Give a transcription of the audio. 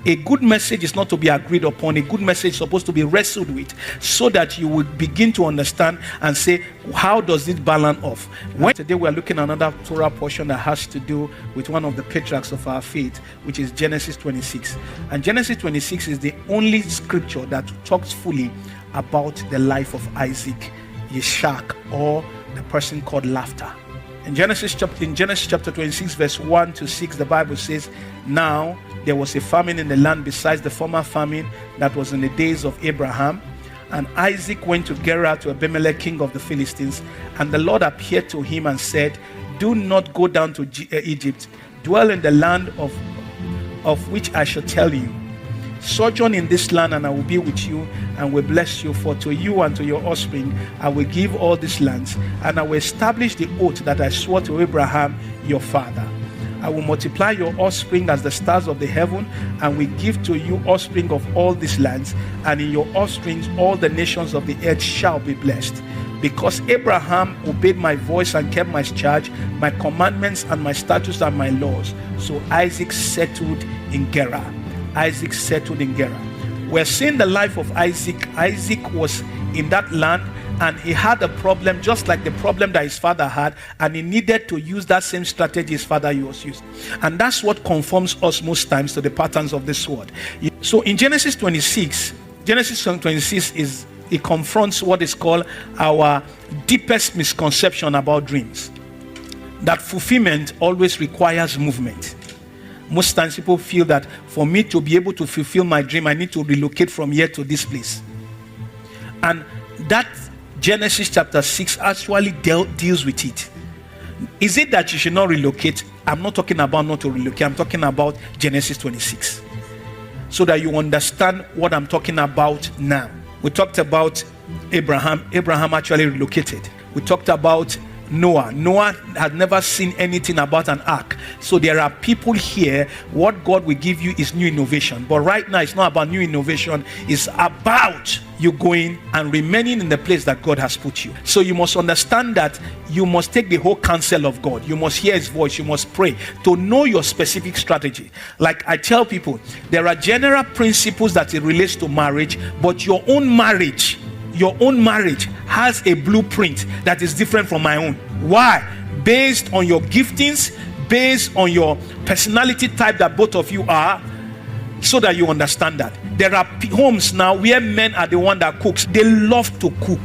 A good message is not to be agreed upon. A good message is supposed to be wrestled with, so that you will begin to understand and say, how does it balance off? Today we are looking at another Torah portion that has to do with one of the patriarchs of our faith, which is Genesis 26. And Genesis 26 is the only scripture that talks fully about the life of Isaac, Yishak, or the person called Laughter. In Genesis chapter 26, verse 1 to 6, the Bible says, now there was a famine in the land besides the former famine that was in the days of Abraham. And Isaac went to Gerar to Abimelech, king of the Philistines. And the Lord appeared to him and said, do not go down to Egypt. Dwell in the land of which I shall tell you. Sojourn in this land, and I will be with you and will bless you. For to you and to your offspring I will give all these lands, and I will establish the oath that I swore to Abraham your father. I will multiply your offspring as the stars of the heaven, and will give to you offspring of all these lands, and in your offspring all the nations of the earth shall be blessed. Because Abraham obeyed my voice and kept my charge, my commandments and my statutes and my laws, so Isaac settled in Gerar. Isaac settled in Gerar. We're seeing the life of Isaac. Isaac was in that land, and he had a problem just like the problem that his father had, and he needed to use that same strategy his father was using. And that's what conforms us most times to the patterns of this world. So in Genesis 26 it confronts what is called our deepest misconception about dreams, that fulfillment always requires movement. Most times people feel that for me to be able to fulfill my dream, I need to relocate from here to this place. And that Genesis chapter 6 actually deals with it. Is it that you should not relocate? I'm not talking about not to relocate. I'm talking about Genesis 26. So that you understand what I'm talking about now. We talked about Abraham. Abraham actually relocated. We talked about Noah. Noah had never seen anything about an ark. So there are people here, what God will give you is new innovation. But right now it's not about new innovation. It's about you going and remaining in the place that God has put you. So you must understand that you must take the whole counsel of God. You must hear his voice. You must pray to know your specific strategy. Like I tell people, there are general principles that it relates to marriage, but your own marriage has a blueprint that is different from my own. Why? Based on your giftings, based on your personality type that both of you are, so that you understand that. There are homes now where men are the one that cooks. They love to cook.